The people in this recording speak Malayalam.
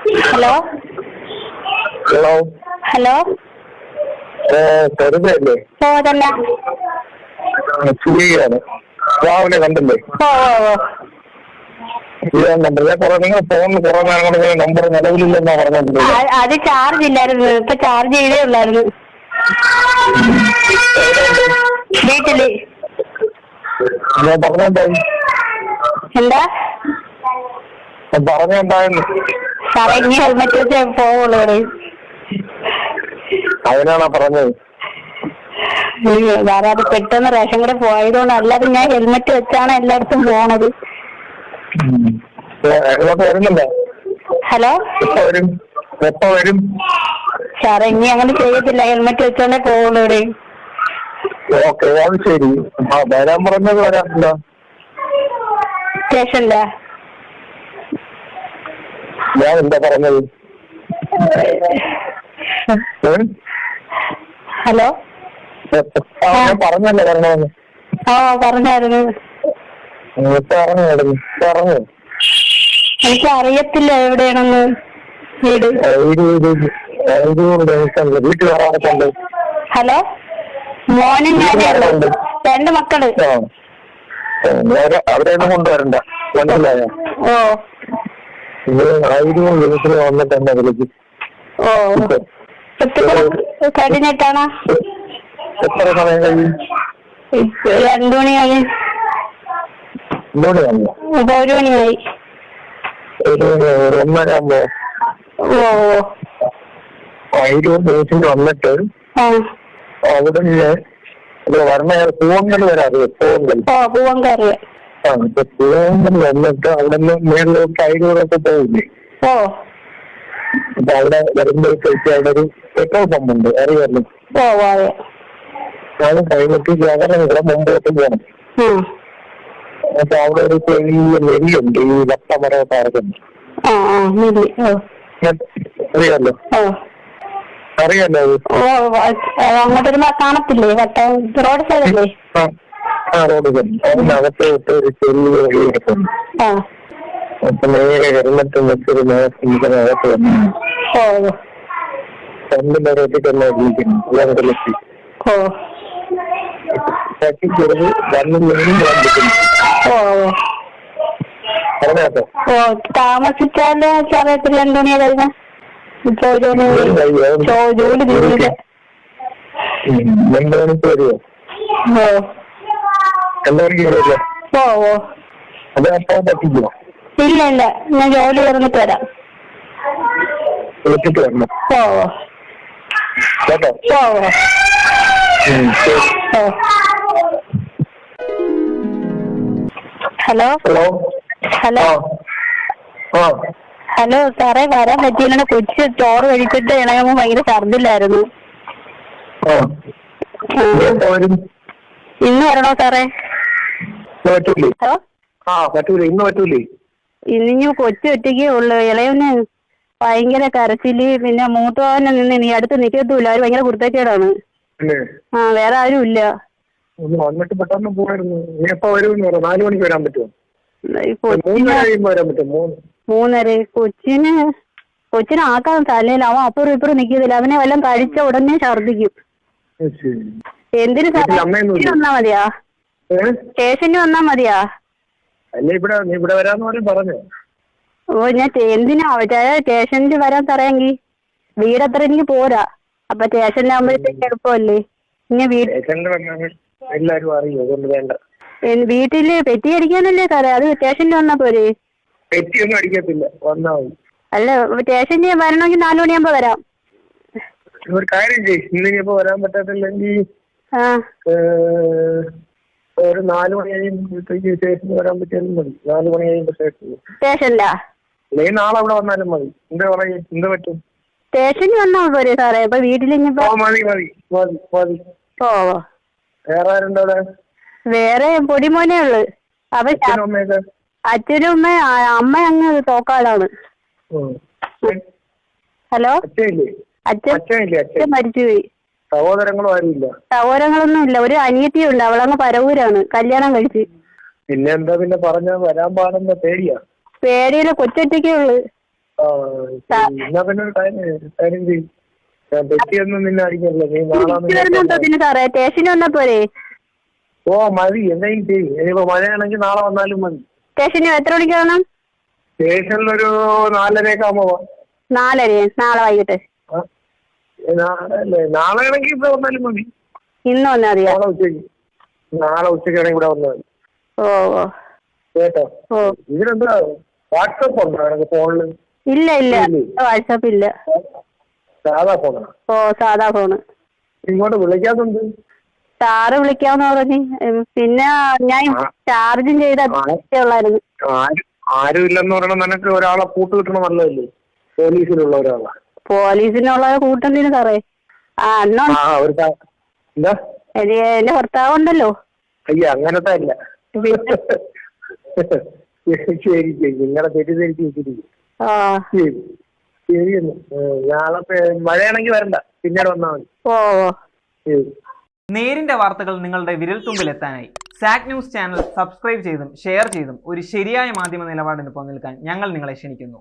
ഹലോ ഹലോ ഹലോ കരുതല്ലേ? ഓ തന്നെ. സുഖിയാണ്. രാവിലെ കണ്ടില്ലേ? ഓ ഓ ഓ കണ്ടില്ല. നിങ്ങൾ ഫോണിൽ കുറെ നേരം നമ്പർ നിലവിലില്ലെന്നാ പറഞ്ഞിട്ടുണ്ട്. അത് ചാർജ് ഇല്ലായിരുന്നു. ഇപ്പൊ ചാർജ് ചെയ്തേ ഉള്ളായിരുന്നു വീട്ടില്. ഞാൻ പറഞ്ഞെന്തായി? എന്താ പറഞ്ഞെന്തായെന്ന്? സാറേ ഇനി ഹെൽമെറ്റ് വെച്ചേ പോവുള്ളൂ. അതിനാണോ പറഞ്ഞത്? വേറെ അത് പെട്ടെന്ന് റേഷൻ കൂടെ പോയതുകൊണ്ട്, അല്ലാതെ ഞാൻ ഹെൽമെറ്റ് വെച്ചാണ് എല്ലായിടത്തും പോണത്. വരുന്നില്ല. ഹലോ എപ്പോ വരും? സാറേ ഇനി അങ്ങനെ ചെയ്യത്തില്ല, ഹെൽമെറ്റ് വെച്ചോണ്ടേ പോവുള്ളൂ ഇവിടെ. ഓക്കെ, അത് ശരി. വരാൻ പറഞ്ഞത് വരാറില്ല സ്റ്റേഷനിലാ. ഞാൻ എന്താ പറഞ്ഞത്? ഹലോ ഞാൻ പറഞ്ഞല്ലേ പറഞ്ഞതെന്ന്? പറഞ്ഞായിരുന്നു. പറഞ്ഞു. എനിക്ക് അറിയത്തില്ല എവിടെയാണെന്ന് വീട്. വീട്ടിൽ വരാറുണ്ട്. ഹലോ മോനും ഞാനേ ഉള്ളൂ, 2 മക്കള്. അവരെയൊന്നും കൊണ്ടുവരണ്ട, മനസ്സിലായോ? ഓ 1000 ദിവസത്തിൽ വന്നിട്ട് എന്നെ വിളിക്കും. ഓ കഴിഞ്ഞിട്ടാണോ? എത്ര സമയം കഴിയും? 2 മണിയായി. 2 മണിയാണോ? 1 മണിയായി. 1:30 ആകുമ്പോ 1000 ദിവസത്തിൽ വന്നിട്ട് അവിടെ വരണ പൂവങ്കൽ വരാറിയോ? പൂവങ്കൽ പൂവങ്കൽ വന്നിട്ട് അവിടെ നിന്ന് മേളിലോട്ട് 500 പോകില്ലേ? അപ്പൊ അവിടെ വരുമ്പോഴത്തേക്ക് അവിടെ ഒരു പെട്രോൾ പമ്പ് ഉണ്ട്, അറിയാമല്ലോ? അത് കഴിഞ്ഞിട്ട് ജഗരം കൂടെ മുമ്പോട്ട് പോകണം. അപ്പൊ അവിടെ ഒരു ചെറിയ നെല്ലുണ്ട്, ഈ വട്ടമരമൊക്കെ ഇറക്കുന്നുണ്ട്. അറിയാമല്ലോ? അറിയാമല്ലോ അത്? അങ്ങോട്ടൊരു കാണത്തില്ലേ റോഡ് സൈഡല്ലേ? Road side. അതിനകത്ത് വിട്ട് ഒരു ചെറിയ വഴി കിടക്കുന്നു. അപ്പൊ നേരെ ഹെൽമെറ്റ് വെച്ചൊരു നേരത്തെ വന്നു. രണ്ടിന്റെ റേറ്റിൽ തന്നെ ഇരിക്കുന്നു. അങ്ങോട്ടിലെത്തി ചെറുത് വന്നില്ലെങ്കിൽ ഞാൻ കിട്ടുന്നു. പറഞ്ഞോ. താമസിച്ചാല് സമയത്ത് 2 മണിയാ കഴിഞ്ഞ ജോലി തീരില്ല. 2 മണിക്ക് വരുമോ? 2 മണിക്ക് വരുമല്ലോ. അത് അപ്പൊ പറ്റിക്കോ? ഇല്ല ഇല്ല, ഞാൻ ജോലി തീർന്നിട്ട് വരാം. വിളിച്ചിട്ട് വരണം കേട്ടോ. ഹലോ ഹലോ ഹലോ ഹലോ സാറേ, വരാൻ പറ്റിയില്ല. കൊച്ചു ചോറ് കഴിച്ചിട്ട് ഇണങ്ങുമ്പോ ഭയങ്കര ഛർദില്ലായിരുന്നു. ഇന്ന് വരണോ സാറേ? ഇന്ന് കൊച്ചു ഒറ്റയ്ക്കേ ഉള്ളു. ഇളയവന് ഭയങ്കര കരച്ചില്, പിന്നെ മൂത്തവനെ നിന്ന് ഇനി അടുത്ത് നിക്കത്തൂല്ല. അവര് ഭയങ്കര കുരുത്തക്കേടാണ്. വേറെ ആരും ഇല്ല. വന്നിട്ട് പെട്ടെന്ന് പോയിരുന്നു. നീ എപ്പോ വരും? 4 മണിക്ക് വരാൻ പറ്റുമോ? 3:30. കൊച്ചിനെ ആക്കാൻ തലയിൽ. അവൻ അപ്പുറം ഇപ്പുറം നിൽക്കുന്നില്ല. അവനെ വല്ലതും കഴിച്ച ഉടനെ ഛർദിക്കും. എന്തിനു വന്നാ മതിയാ? സ്റ്റേഷനിൽ വന്നാ മതിയാ? ഇവിടെ വരാന്ന് പറഞ്ഞു. ഞാൻ എന്തിനാ സ്റ്റേഷനിൽ വരാൻ പറയാമെങ്കിൽ വീടത്ര എനിക്ക് പോരാ. അപ്പൊ സ്റ്റേഷനിലാകുമ്പോഴത്തേക്ക് എളുപ്പമല്ലേ. ഇനി എല്ലാരും അറിയും, അതുകൊണ്ട് വേണ്ട. വീട്ടില് പെറ്റി അടിക്കാനല്ലേ സാറേ? അത് സ്റ്റേഷനിൽ വന്നാ പോരെ? പെറ്റിയൊന്നും അടിക്കത്തില്ല, വന്നാ മതി. അല്ല, സ്റ്റേഷനിൽ വരണമെങ്കിൽ 4 മണിയാകുമ്പോ വരാം. ഒരു കാര്യം ചെയ്യ്, ഇന്നിപ്പോ വരാൻ പറ്റത്തില്ലെങ്കിൽ ഒരു 4 മണി കഴിയുമ്പോഴത്തേക്ക് സ്റ്റേഷനിൽ വരാൻ പറ്റിയാലും മതി. 4 മണി കഴിയുമ്പോ സ്റ്റേഷനിലാ? അല്ലെങ്കിൽ നാളെ അവിടെ വന്നാലും മതി. എന്താ പറയും? എന്ത് പറ്റും? സ്റ്റേഷനിൽ വന്നാ പോരെ സാറേ? അപ്പൊ വീട്ടിലിപ്പോ മതി മതി മതി മതി. വേറെ ആരുണ്ട് അവിടെ? വേറെ പൊടിമോനേ ഉള്ളു. അപ്പൊ അച്ഛനും അമ്മ അങ്ങ് തോക്കാടാണ്. ഹലോ, അച്ഛൻ മരിച്ചുപോയി. സഹോദരങ്ങളൊന്നും ഇല്ല. ഒരു അനിയത്തിയുണ്ട്, അവളങ്ങ് പരവൂരാണ്, കല്യാണം കഴിച്ച്. പിന്നെ എന്താ പിന്നെ പറഞ്ഞ വരാൻ പാടുന്ന പേടിയാ? പേടിയില്ല, കൊച്ചൊറ്റയ്ക്കേ ഉള്ളു. എന്നാ പിന്നെ ഒരു കാര്യം ചെയ്യും, തെറ്റിയൊന്നും നിന്നെ അടിക്കല്ലോ, നീ നാളെ സാറേ സ്റ്റേഷനിൽ വന്നാ പോരെ? ഓ മതി, എന്തെങ്കിലും ചെയ്യും. ഇനിയിപ്പോ മഴയാണെങ്കിൽ നാളെ വന്നാലും മതി. സ്റ്റേഷനിൽ എത്ര മണിക്ക് വരണം? സ്റ്റേഷനിലൊരു 4:30 ആകുമ്പോ. 4:30? നാളെ വൈകിട്ട്? നാളെ ആണെങ്കിൽ ഇവിടെ വന്നാലും മതി. ഇന്ന് വന്നാൽ മതിയോ? നാളെ ഉച്ചക്കാണെങ്കിൽ ഇവിടെ വന്നാൽ മതി. ഓ ഓ കേട്ടോ. ഓ ഇതിനെന്താ വാട്സപ്പ് ഉണ്ടോ നിനക്ക് ഫോണില്? ഇല്ല ഇല്ല, വാട്സാപ്പ് ഇല്ല. സാധാ ഫോണാ? ഓ സാധാ ഫോണ്. ഇങ്ങോട്ട് വിളിക്കാത്തുണ്ട്? സാറ് വിളിക്കാന്ന് പറഞ്ഞ്, പിന്നെ ഞാൻ ചാർജും ചെയ്ത് ഉള്ളായിരുന്നു. ആരും ഇല്ലെന്ന് പറയണ നിനക്ക് ഒരാളെ കൂട്ട് കിട്ടണം, നല്ലതല്ലേ? പോലീസിലുള്ള ഒരാളാ. പോലീസിനുള്ള കൂട്ടത്തിന് സാറേ. എന്താ എന്റെ ഭർത്താവ് ഉണ്ടല്ലോ. അയ്യ അങ്ങനത്തെ അല്ല. ശരി ശരി, നിങ്ങളെ തെറ്റിദ്ധരിച്ച് വെച്ചിരിക്കും. ശരി ശരിയെന്ന്. നാളെ മഴയാണെങ്കിൽ വരണ്ട, പിന്നീട് വന്നാൽ മതി. ഓ ശരി. നേരിന്റെ വാർത്തകൾ നിങ്ങളുടെ വിരൽത്തുമ്പിൽ എത്താനായി സാക് ന്യൂസ് ചാനൽ സബ്സ്ക്രൈബ് ചെയ്തും ഷെയർ ചെയ്തും ഒരു ശരിയായ മാധ്യമ നിലപാടിന് നിൽക്കാൻ ഞങ്ങൾ നിങ്ങളെ ക്ഷണിക്കുന്നു.